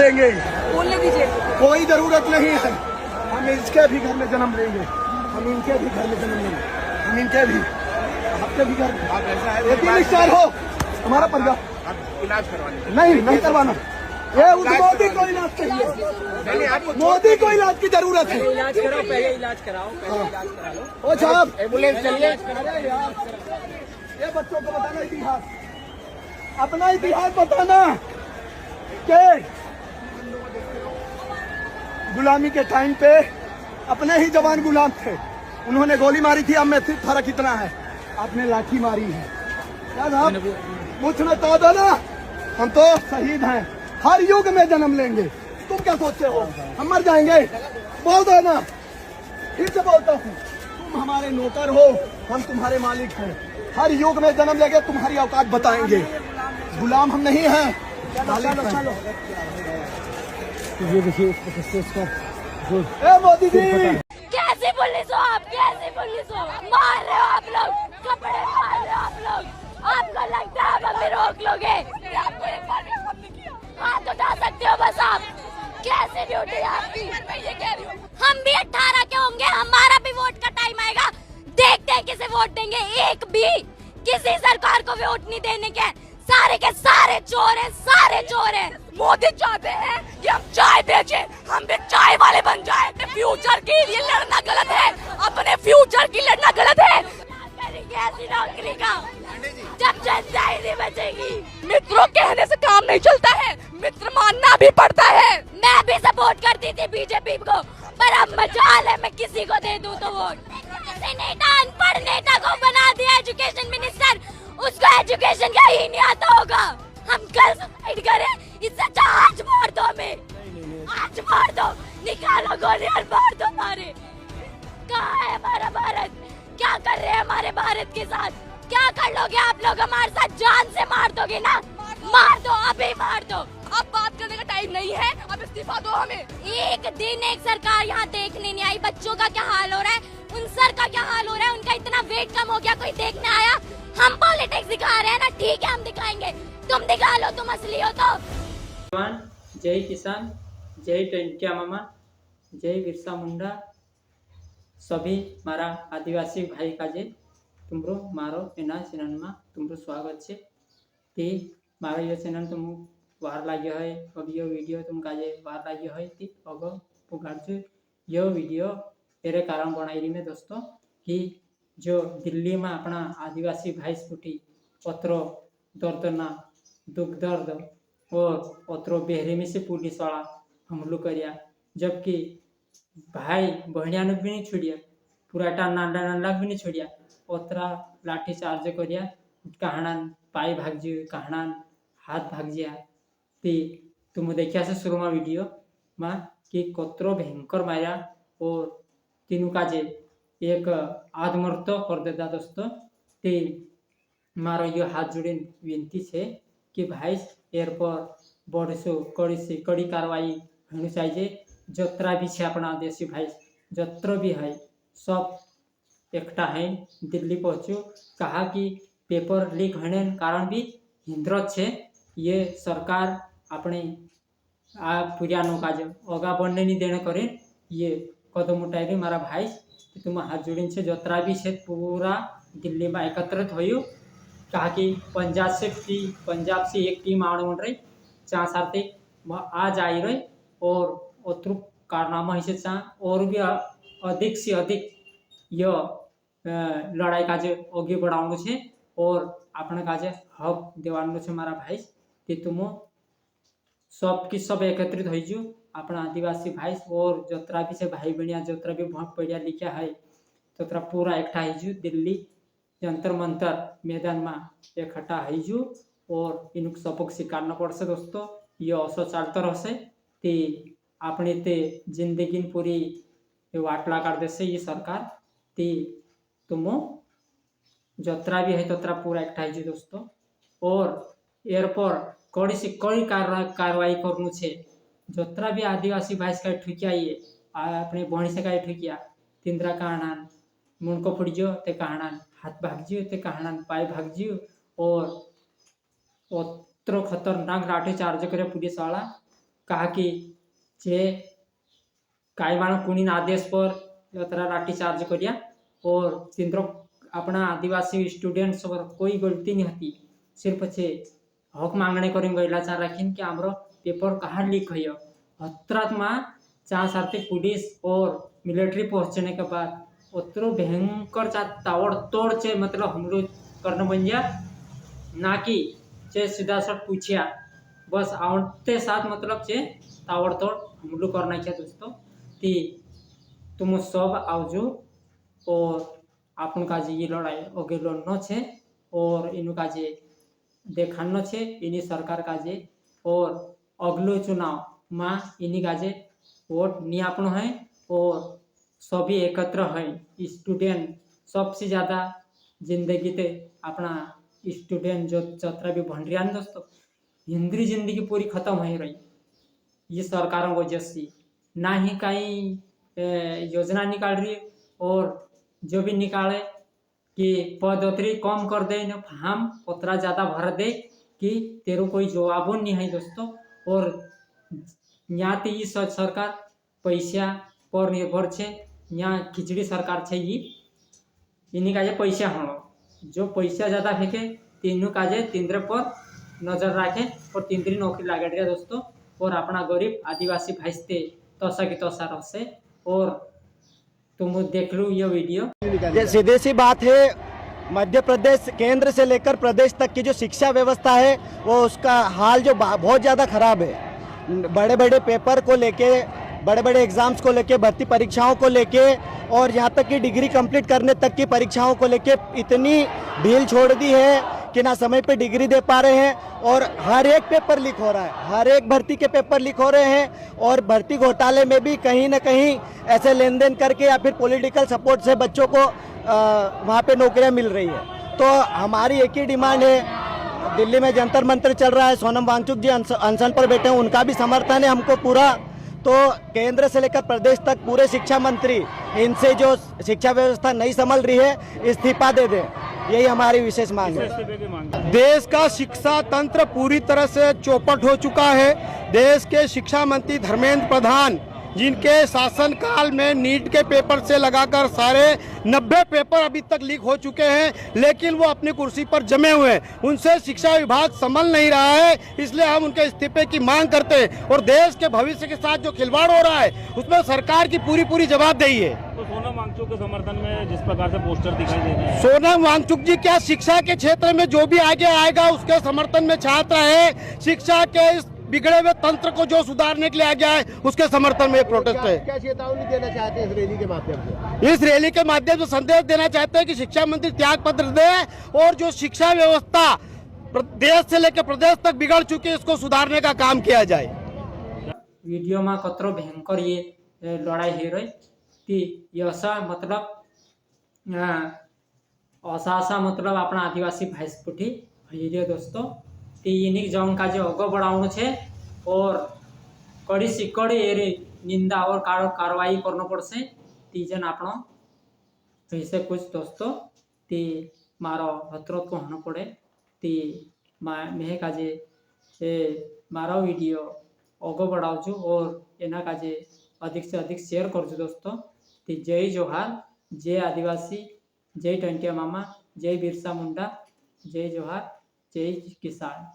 लेंगे। बोलने दीजिए। कोई जरूरत नहीं है, हम इसके भी घर में जन्म लेंगे, हम इनके भी घर में जन्म लेंगे, हम इनके भी, आपके भी घर में। ये 3 स्टार हो हमारा पर्दा इलाज करवाने नहीं करवाना। ये मोदी को इलाज चाहिए, मोदी को इलाज की जरूरत है। इलाज कराओ, पहले इलाज कराओ, पहले इलाज करा लो। ओ साहब एम्बुलेंस चलिए। अरे यार, ये बच्चों को बताना इतिहास, अपना इतिहास बताना कि गुलामी के टाइम पे अपने ही जवान गुलाम थे, उन्होंने गोली मारी थी, अब में फर्क इतना है, आपने लाठी मारी है। क्या साहब मुझ में तो दो ना, हम तो शहीद हैं, हर युग में जन्म लेंगे। तुम क्या सोचते हो हम मर जाएंगे? बोल दो ना, फिर से बोलता हूँ, तुम हमारे नौकर हो, हम तुम्हारे मालिक हैं, हर युग में जन्म लेंगे, तुम्हारी औकात बताएंगे, गुलाम हम नहीं हैं। ये देखिए इसका ए मोदी जी, कैसे पुलिस हो आप, कैसे पुलिस हो? मार रहे हो आप लोग, कपड़े मार रहे हो आप लोग, आपको लगता है आप हमें रोक लोगे? हाथ उठा सकते हो बस आप, कैसे ड्यूटी आपकी? मैं ये कह रही हूँ, हम भी 18 के होंगे, हमारा भी वोट का टाइम आएगा, देखते हैं किसे वोट देंगे। एक भी किसी सरकार को वोट नहीं देने के, सारे के सारे चोर हैं, सारे चोर हैं। मोदी चाहते हैं कि हम चाय बेचे, हम भी चाय वाले बन जाए। फ्यूचर के लिए लड़ना गलत है, अपने फ्यूचर की लड़ना गलत है। ऐसी नौकरी का जब जनता ही नहीं बचेगी। मित्रों कहने से काम नहीं चलता है, मित्र मानना भी पड़ता है। मैं भी सपोर्ट करती थी बीजेपी को, पर अब मजाल है मैं किसी को दे दूं तो वोट। नेता अनपढ़ नेता को बना दिया एजुकेशन मिनिस्टर, उसको एजुकेशन का ही नहीं आता होगा। हम कल सुसाइड करें, इससे अच्छा आज मार दो हमें, आज मार दो, निकालो गोली और मार दो हमारे। कहाँ है हमारा भारत? क्या कर रहे हैं हमारे भारत के साथ? क्या कर लोगे आप लोग हमारे साथ? जान से मार दोगे ना? मार दो, अभी मार दो। अब बात करने का टाइम नहीं है, अब इस्तीफा दो हमें। एक दिन एक सरकार यहाँ देखने नहीं आई, बच्चों का क्या हाल हो रहा है, उन सर का क्या हाल हो रहा है, उनका इतना वेट कम हो गया, कोई देखने आया? हम पॉलिटिक्स दिखा रहे हैं ना, ठीक है हम दिखाएंगे, तुम दिखा लो, तुम असली हो तो। जय किसान, जय टंकिया मामा, जय बिरसा मुंडा, सभी मारा आदिवासी भाई का जे तुमरो मारो एना चैनल में तुमरो स्वागत छे। ते मारो ये चैनल तुम वार लाग्यो है, अब ये वीडियो तुम काजे वार लाग्यो है, ती अब पुगारछु ये वीडियो तेरे कारण बनाई रही मैं दोस्तों कि जो दिल्ली में अपना आदिवासी भाई स्कूटी पत्रो दर्दना दुख दर्द और अत्रो बेहरेमी से पुलिस वाला हमलो करिया, जबकि भाई बहनिया भी नहीं छोड़िया, पूरा नांडा नांडा भी नहीं छोड़िया, ओतरा लाठी चार्ज करिया, कहानान पाई भाग जी, कहानान हाथ भाग जिया। ती तुम देखिया से शुरू में वीडियो में कि कतरो भयंकर मारा और तीनों का जे एक आत्महत्या कर देता दोस्तों। ते मारो ये हाथ जोड़े विनती है कि भाई एर पर बड़ी से कड़ी कार्रवाई होनी चाहिए। जतरा भी है अपना देशी भाई, जत्र भी है सब एकटा है। दिल्ली पहुँचो, कहा कि पेपर लीक होने कारण भी हिंद्रत है, ये सरकार अपने आ पुरानों का जो आगा बढ़ने नहीं देने करे ये कदम उठाए रही। मारा भाई तुम हाथ जोड़ने से जतरा भी है पूरा दिल्ली में एकत्रित हो, कहा कि पंजाब से एक टीम आने बन रही, 4 साल आज आई रही और अत्रु कारनामा हिस्से और भी अधिक से अधिक यह लड़ाई का जो आगे बढ़ाने से और अपने का जो हक दिवाने से मारा भाई कि तुम सब की सब एकत्रित हो अपना आदिवासी भाई और जतरा भी से भाई बहनिया जतरा भी बहुत पढ़िया लिखा है ततरा पूरा एकठा हो दिल्ली जंतर मंतर मैदान में इकट्ठा हो और इन सबक स्वीकारना पड़से दोस्तों। ये असो चलता रहसे ते अपने ते जिंदगी पूरी वाटला कर दे ये सरकार। ते तुम जतरा भी है ततरा पूरा एकठा है दोस्तों और एर पर कड़ी से कड़ी कार्रवाई करनु छे। जतरा भी आदिवासी भाई का ठुकिया ये अपने बहनी से का ठुकिया तिंद्रा कहानान मुनको फुड़ियो ते कहानान हाथ भागजियो ते कहानान पाए भागजियो और अत्रो खतरनाक लाठी चार्ज करे पुलिस वाला कहा कि जे काई मान कुनी आदेश पर तरा लाठी चार्ज करिया और तिंद्र अपना आदिवासी स्टूडेंट सब कोई गलती नहीं होती, सिर्फ छे हक मांगने करें गैला चाह रखीन कि हमरो पेपर कहाँ लीक है। हत्रात में चाह साथे पुलिस और मिलिट्री पहुंचने के बाद उतरो भयंकर तावड़ तोड़ चे मतलब हमलो करना बन जा ना कि चे सीधा सट पूछिया बस आवते साथ मतलब चे तावड़ तोड़ हमलो करना क्या दोस्तों ती तुम सब आवजो और आपन काजे ये लड़ाई ओगे लड़नो छे और इनु काजे देखानो छे इनी सरकार काजे और अगलो चुनाव में इनी काजे वोट नहीं आपनो है और सभी एकत्र है। स्टूडेंट सबसे ज़्यादा जिंदगी ते अपना स्टूडेंट जो चतरा भी बन रहा है दोस्तों, हिंदी जिंदगी पूरी खत्म हो रही ये सरकारों वजह से, ना ही कहीं योजना निकाल रही और जो भी निकाले कि पदोत्तरी कम कर दे न हम उतना ज़्यादा भर दे कि तेरो कोई जवाब नहीं है दोस्तों। और यहाँ तो ये सरकार पैसा पर निर्भर छे, यहाँ खिचड़ी सरकार छे ये इन्हीं काजे पैसा हम जो पैसा ज़्यादा फेंके तीनों काजे तिंद्र पर नजर रखे और तिंद्री नौकरी लागे रहे दोस्तों और अपना गरीब आदिवासी भाईस्ते तोसा की तोसा रहे। और तुम देख लो ये वीडियो। सीधी सी बात है, मध्य प्रदेश केंद्र से लेकर प्रदेश तक की जो शिक्षा व्यवस्था है वो उसका हाल जो बहुत ज़्यादा खराब है। बड़े बड़े पेपर को लेके, बड़े बड़े एग्जाम्स को लेके, भर्ती परीक्षाओं को लेके और यहाँ तक कि डिग्री कंप्लीट करने तक की परीक्षाओं को लेके इतनी ढील छोड़ दी है कि ना समय पे डिग्री दे पा रहे हैं और हर एक पेपर लीक हो रहा है, हर एक भर्ती के पेपर लीक हो रहे हैं और भर्ती घोटाले में भी कहीं ना कहीं ऐसे लेन देन करके या फिर पॉलिटिकल सपोर्ट से बच्चों को वहाँ पे नौकरियाँ मिल रही है। तो हमारी एक ही डिमांड है, दिल्ली में जंतर मंतर चल रहा है, सोनम वांगचुक जी अनशन पर बैठे हैं, उनका भी समर्थन है हमको पूरा। तो केंद्र से लेकर प्रदेश तक पूरे शिक्षा मंत्री इनसे जो शिक्षा व्यवस्था नहीं संभल रही है इस्तीफा दे दें, यही हमारी विशेष मांग है। देश का शिक्षा तंत्र पूरी तरह से चौपट हो चुका है। देश के शिक्षा मंत्री धर्मेंद्र प्रधान जिनके शासनकाल में नीट के पेपर से लगाकर सारे 90 पेपर अभी तक लीक हो चुके हैं, लेकिन वो अपनी कुर्सी पर जमे हुए हैं, उनसे शिक्षा विभाग संभल नहीं रहा है, इसलिए हम उनके इस्तीफे की मांग करते हैं। और देश के भविष्य के साथ जो खिलवाड़ हो रहा है उसमें सरकार की पूरी जवाबदेही है। तो सोनम वांगचुक के समर्थन में जिस प्रकार से पोस्टर दिखाई दे रहे हैं, सोनम वांगचुक जी क्या शिक्षा के क्षेत्र में जो भी आगे आएगा उसके समर्थन में छात्र है, शिक्षा के इस बिगड़े हुए तंत्र को जो सुधारने के लिए आ गया है उसके समर्थन में प्रोटेस्ट है। क्या चेतावनी देना चाहते हैं इस रैली के माध्यम से? इस रैली के माध्यम से संदेश देना चाहते हैं कि शिक्षा मंत्री त्याग पत्र दे और जो शिक्षा व्यवस्था देश से लेकर प्रदेश तक बिगड़ चुकी है इसको सुधारने का काम किया जाए। वीडियो में कतरो भयंकर ये लड़ाई हो रही थी, ऐसा मतलब ऐसा मतलब अपना आदिवासी भाई पुठी है दोस्तों। इन्हीं जंग का जो अगो बढ़ाने छे और कड़ी से कड़ी एरे निंदा और कार्रवाई करना पड़से तीजन आपनो ऐसे कुछ दोस्तों ती मारो हतरत को होना पड़े ती मेह काजे मारो वीडियो अगो बढ़ाओ छू और एना काजे अधिक से अधिक शेयर कर छू दोस्तों। ती जय जोहार, जय आदिवासी, जय टंटिया मामा, जय बिरसा मुंडा, जय जोहार, जय किसान।